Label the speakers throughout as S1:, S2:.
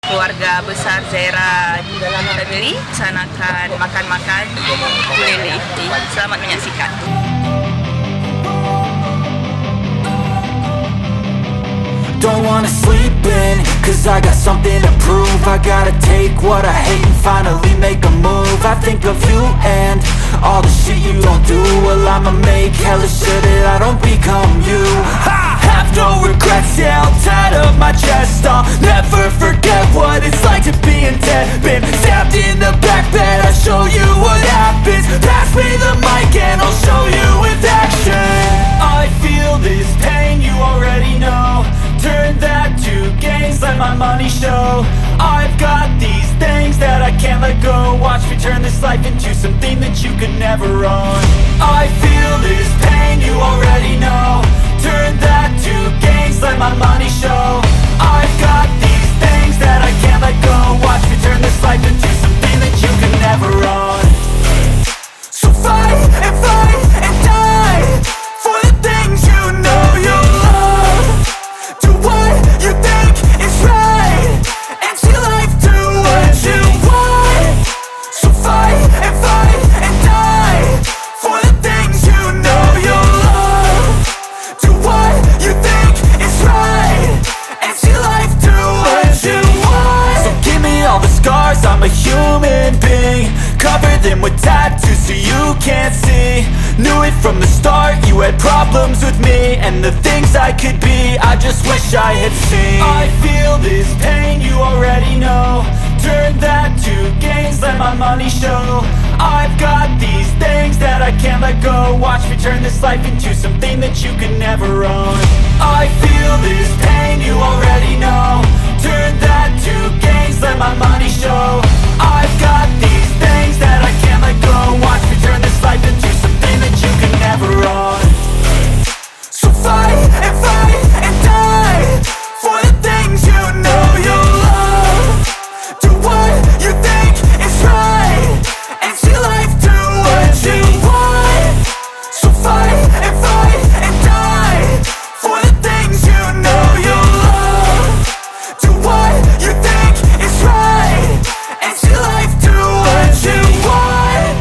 S1: Keluarga besar Zaira family sanakan makan-makan Ulee. Selamat menyaksikan.
S2: Don't wanna sleep in, cause I got something to prove. I gotta take what I hate and finally make a move. I think of you and all the shit you don't do. Well, I'ma make hella sure that I don't become you. I have no regrets, yeah, I'll tie up my chest. I'll never forget what it's like to be in debt. Been stabbed in the back bed, I'll show you what happens. Pass me the mic and I'll show you with action. I feel this pain, you already know. Turn that to gains, let my money show. I've got these things that I can't let go. Watch me turn this life into something that you could never own. I feel this pain, you already know. Turn that to gains, let my money show. I've got these things that I can't let go. Watch me turn this life into something that you could never own. So fight and die for the things you know you love. Do what you think is right, and see life do what you want. So fight and die for the things you know you love. Do what you think is right, and see life do what you want. So give me all the scars, I'm a human being. Cover them with tattoos so you can't see. Knew it from the start, you had problems with me and the things I could be, I just wish I had seen. I feel this pain, you already know. Turn that to gains, let my money show. I've got these things that I can't let go. Watch me turn this life into something that you can never own. I feel this pain, you already know. Turn that to gains, let my money show. I've got these things that I can't let go. Watch me turn this life into something that you can never own. So fight and die for the things you know you love. Do what you think is right, and see life do what you want. So fight and die for the things you know you love. Do what you think is right, and see life do what you want.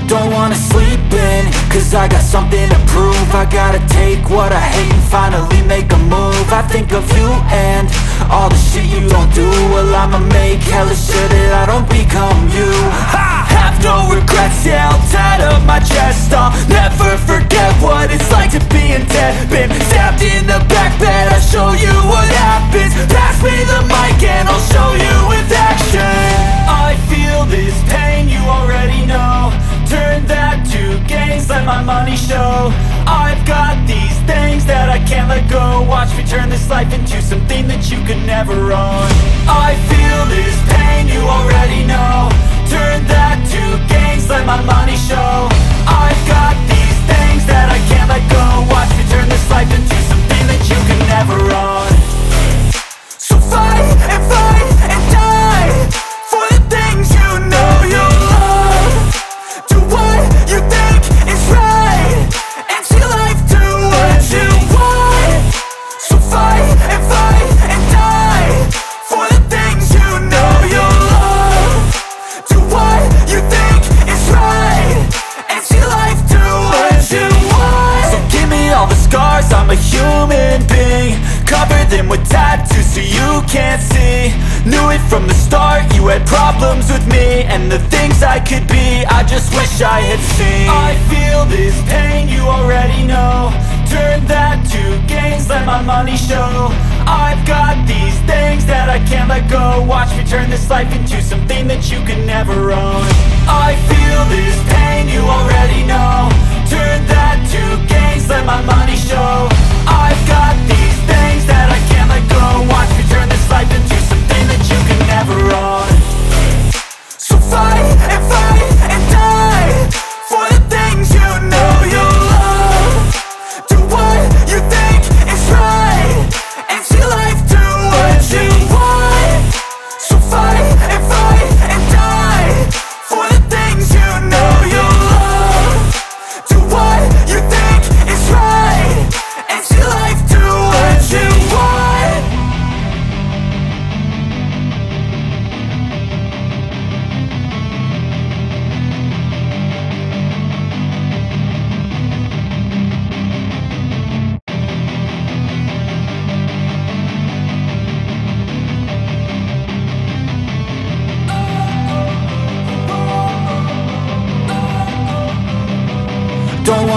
S2: Don't wanna sleep in, cause I got something to prove. I gotta take what I hate and finally make a move. I think of you and all the shit you don't do. Well, I'ma make hella sure that I don't become you. I have no regrets, yeah, I'll tie up my chest. I'll never forget what it's like to be in debt. Been stabbed in the back bed, I'll show you what happens. Pass me the mic and I'll show you with action. I feel this pain, you already know. Turn that to gains, let my money show. I've got these things that I can't let go. Watch me turn this life into something that you could never own. I feel this pain, you already know. Turn that to gains, let my money show. I've got these things that I can't let go. Watch me turn this life into something that you can never own. So fight and die for the things you know you love. Do what you think is right, and see life do what you want. So fight and die for the things you know you love. Do what you think is right, and see life do what you want. So give me all the scars, I'm a human being. Cover them with tattoos so you can't see. Knew it from the start, you had problems with me and the things I could be, I just wish I had seen. I feel this pain, you already know. Turn that to gains, let my money show. I've got these things that I can't let go. Watch me turn this life into something that you can never own. I feel this pain, you already know. Turn that to gains, let my money show. I've got these things that I can't let go. Watch me turn this life into something that you can never own. So fight and die for the things you know.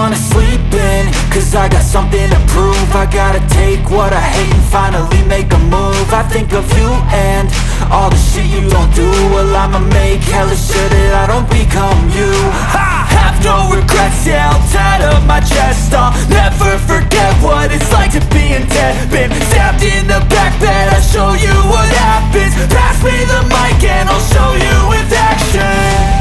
S2: wanna sleep in, cause I got something to prove. I gotta take what I hate and finally make a move. I think of you and all the shit you don't do. Well, I'ma make hella sure that I don't become you. I have no regrets, yeah, I'll tie up my chest. I'll never forget what it's like to be in debt. Been stabbed in the back bed, I'll show you what happens. Pass me the mic and I'll show you with action.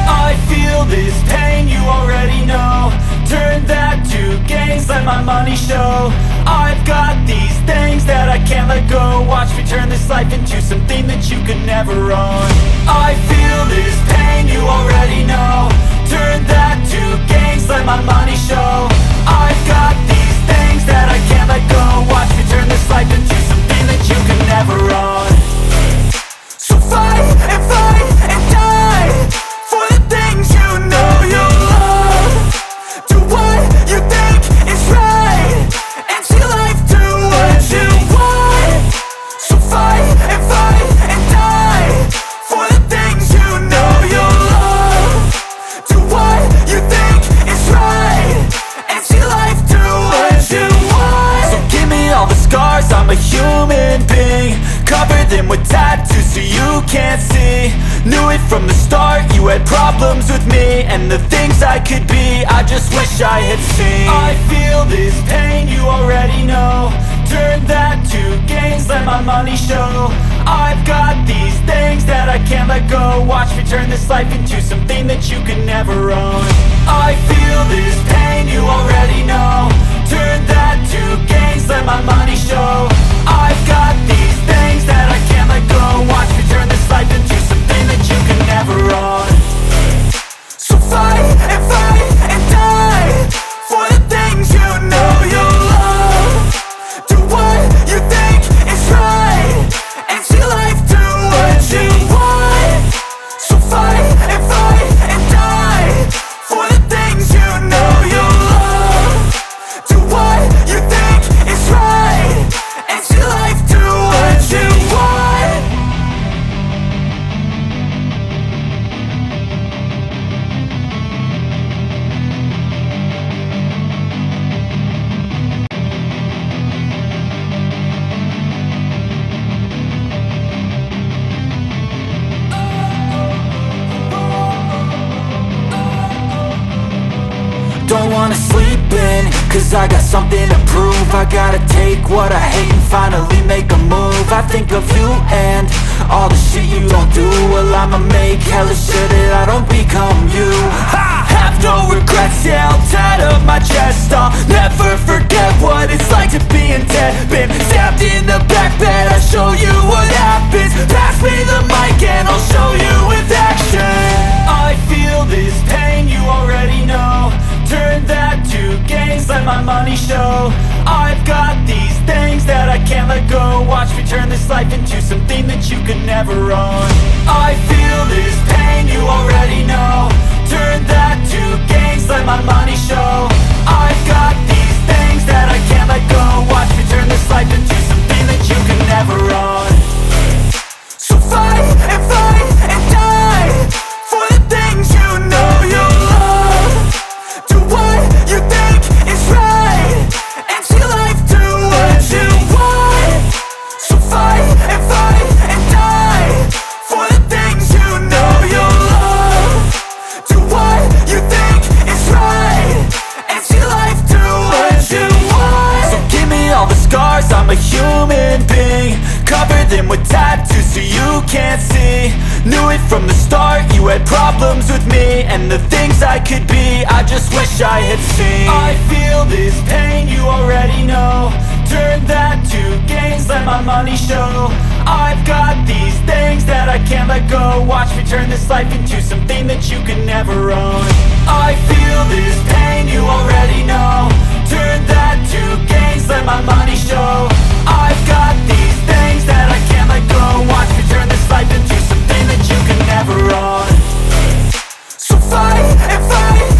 S2: I feel this pain, you already know. Turn that to gains, let my money show. I've got these things that I can't let go. Watch me turn this life into something that you could never own. I feel this pain, you already know. Turn that to gains, let my money show. I've got these things that I can't let go. Watch me turn this life into something that you could never own. So fight and die for the things you know you love. Do what you think is right and see life do what you want. So fight and die for the things you know you love. Do what you think is right and see life do what you want. So give me all the scars, I'm a human being. Cover them with tattoos so you can't see. Knew it from the start, you had problems with me and the things I could be, I just wish I had seen. I feel this pain, you already know. Turn that to gains, let my money show. I've got these things that I can't let go. Watch me turn this life into something that you can never own. I feel this pain, you already know. Turn that to gains, let my money show. I've got these things that I can't let go. Watch me turn this life into something that you can never own. So fight and die for the things you know you love. Do what you think is right and see life do what you want. So fight and die for the things you know you love. Do what you think is right and see life do what you want. Don't wanna sleep in, cause I got something to prove. I gotta take what I hate and finally make a move. I think of you and all the shit you don't do. Well, I'ma make hella sure that I don't become you. I have no regrets, yeah, I'll tie up my chest. I'll never forget what it's like to be in debt. Been stabbed in the back bed, I'll show you what happens. Pass me the mic and I'll show you with action. I feel this pain, you already know. Turn that to gains, let my money show. I've got these things that I can't let go. Watch me turn this life into something that you could never own. I feel this pain, you already know. Turn that to gains, let my money show. I've got these things that I can't let go. Watch me turn this life into something that you could never own. So fight and die for the things you know you love. Do what you think is right and see life do what you want. So fight and die for the things you know you love. Do what you think is right and see life do what you want. So give me all the scars, I'm a human being. Cover them with tattoos so you can't see. Knew it from the start, you had problems with me and the things I could be, I just wish I had seen. I feel this pain, you already know. Turn that to gains, let my money show. I've got these things that I can't let go. Watch me turn this life into something that you can never own. I feel this pain, you already know. Turn that to gains, let my money show. I've got these things that I can't let go. Watch me turn this life into something that you can never own. So fight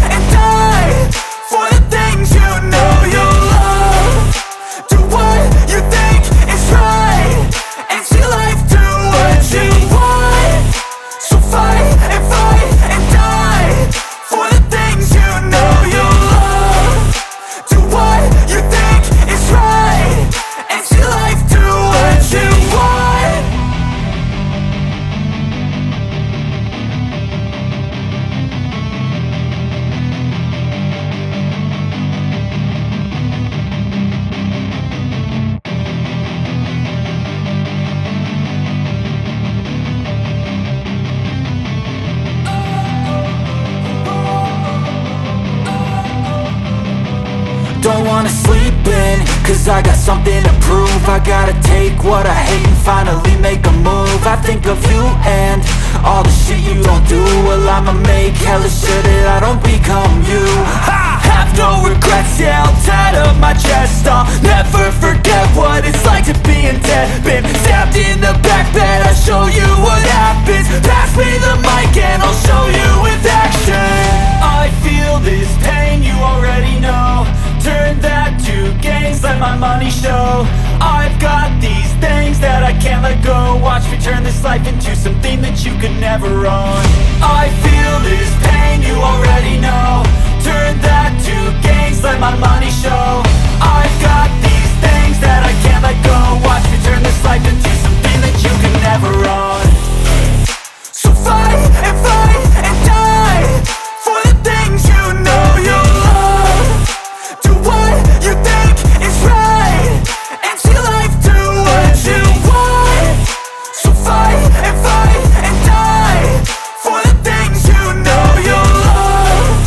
S2: and die for the things you know you love. Do what you think is right and see life do what you want. So fight and die for the things you know you love. cause I got something to prove. I gotta take what I hate and finally make a move. I think of you and all the shit you don't do. Well, I'ma make hella sure that I don't become you. I have no regrets, yeah, I'll tie up my chest. I'll never forget what it's like to be in debt. Been stabbed in the back bed, I'll show you what happens. Pass me the mic and I'll show you with action. I feel this pain, you already know. Turn that to gains, let my money show. I've got these things that I can't let go. Watch me turn this life into something that you could never own. I feel this pain, you already know. Turn that to gains, let my money show. I've got these things that I can't let go. Watch me turn this life into something that you can never own. So fight and die for the things you know you love. Do what you think is right and see life do what you want. So fight and die for the things you know you love.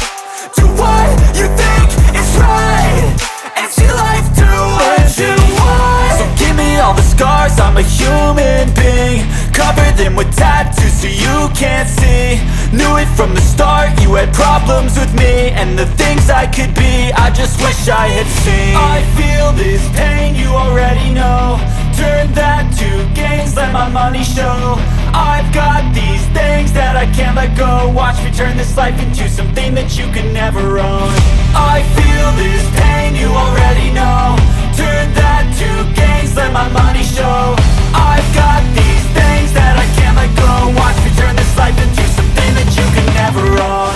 S2: Do what you think is right and see life do what you want. So give me all the scars, I'm a human being. Cover them with tattoos so you can't see. Knew it from the start, you had problems with me and the things I could be, I just wish I had seen. I feel this pain, you already know. Turn that to gains, let my money show. I've got these things that I can't let go. Watch me turn this life into something that you can never own. I feel this pain, you already know. Turn that to gains, let my money show. I've got these things that I can't let go. Watch me turn this life into something that you can never own.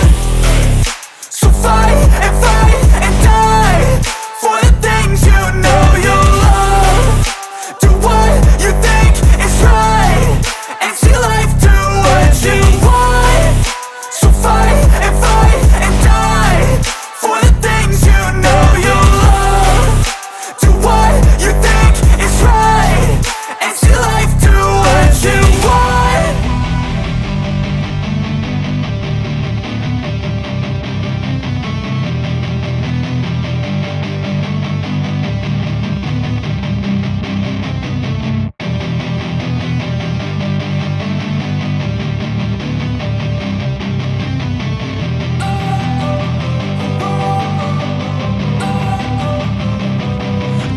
S2: So fight and die for the things you know you love. Do what you think is right and see life do what you want. So fight and die for the things you know you love. Do what you think is right and see life do what you want.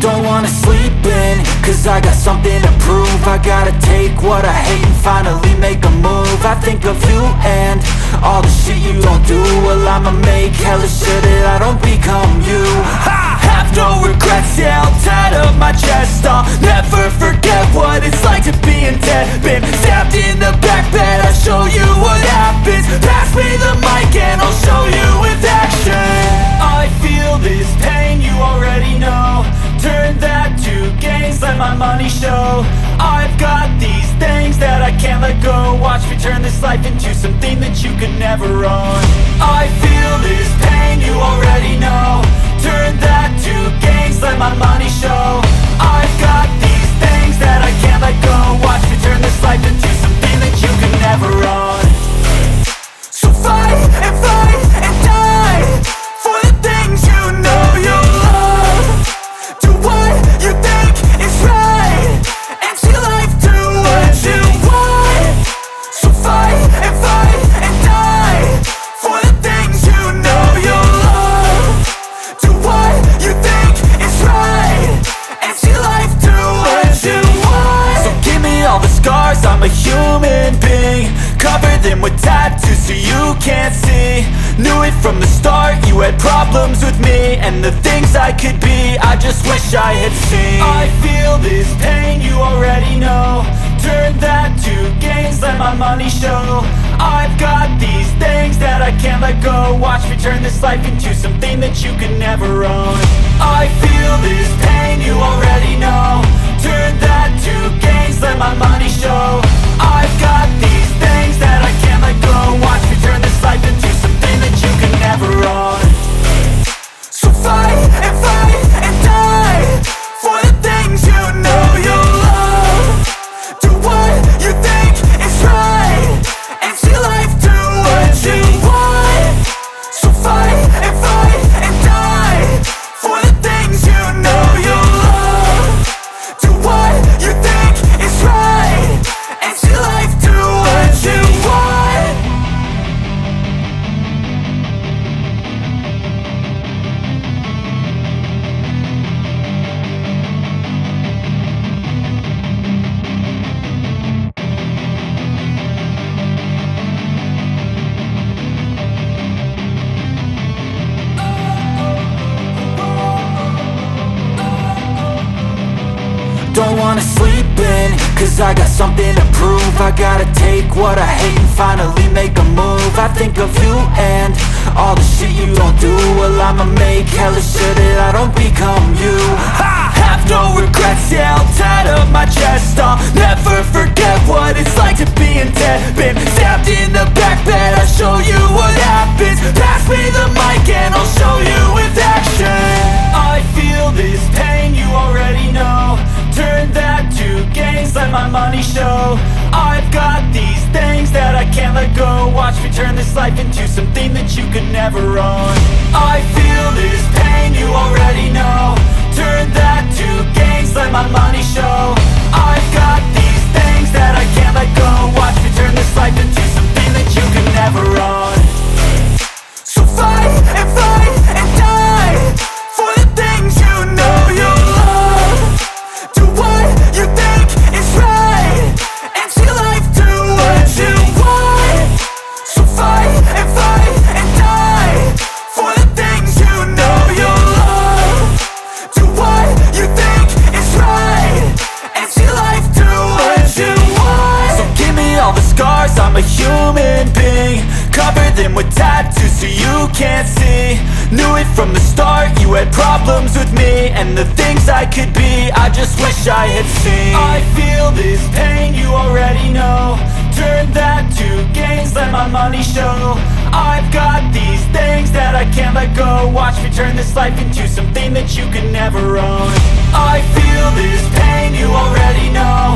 S2: Don't wanna sleep in, cause I got something to prove. I gotta take what I hate and finally make a move. I think of you and all the shit you don't do. Well, I'ma make hella sure that I don't become you. I have no regrets, yeah, I'll tie up my chest. I'll never forget what it's like to be in debt. Been stabbed in the back bed, I'll show you what happens. Pass me the mic and I'll show you with action. I feel this pain, you already know. Turn that to gains, let my money show. I've got these things that I can't let go. Watch me turn this life into something that you can never own. I feel this pain, you already know. Turn that to gains, let my money show. I've got these things that I can't let go. Watch me turn this life into something that you can never own. So fight and die for the things you know you love. Do what you think is right and see life do what you want. So fight and die for the things you know you love. Do what you think is right and see life do what you want. So give me all the scars, I'm a human being. Cover them with tattoos so you can't see. Knew it from the start, you had problems with me and the things I could be, I just wish I had seen. I feel this pain, you already know. Turn that to gains, let my money show. I've got these things that I can't let go. Watch me turn this life into something that you can never own. I feel this pain, you already know. Turn that to gains, let my money show. I've got these things that I can't let go. Watch me turn this life into something that you can never own. So fight and die for the things you know you love. Do what you think is right and see life do what you want. So fight and die for the things you know you love. cause I got something to prove. I gotta take what I hate and finally make a move. I think of you and all the shit you don't do. Well, I'ma make hella sure that I don't become you. I have no regrets, yeah, I'll tie up my chest. I'll never forget what it's like to be in debt. Been stabbed in the back bed, I'll show you what happens. Pass me the mic and I'll show you with action. I feel this pain, you already know. Turn that to gains, let my money show. I've got these things that I can't let go. Watch me turn this life into something that you could never own. I feel this pain, you already know. Turn that to gains, let my money show. I've got these things that I can't let go. Watch me turn this life into something that you could never own. So fight and die for the things you know you love. Do what you think is right and see life do what you want. So fight and die for the things you know you love. Do what you think is right and see life do what you want. So give me all the scars, I'm a human being. Cover them with tattoos so you can't see. Knew it from the start, you had problems with me and the things I could be, I just wish I had seen. I feel this pain, you already know. Turn that to gains, let my money show. I've got these things that I can't let go. Watch me turn this life into something that you can never own. I feel this pain, you already know.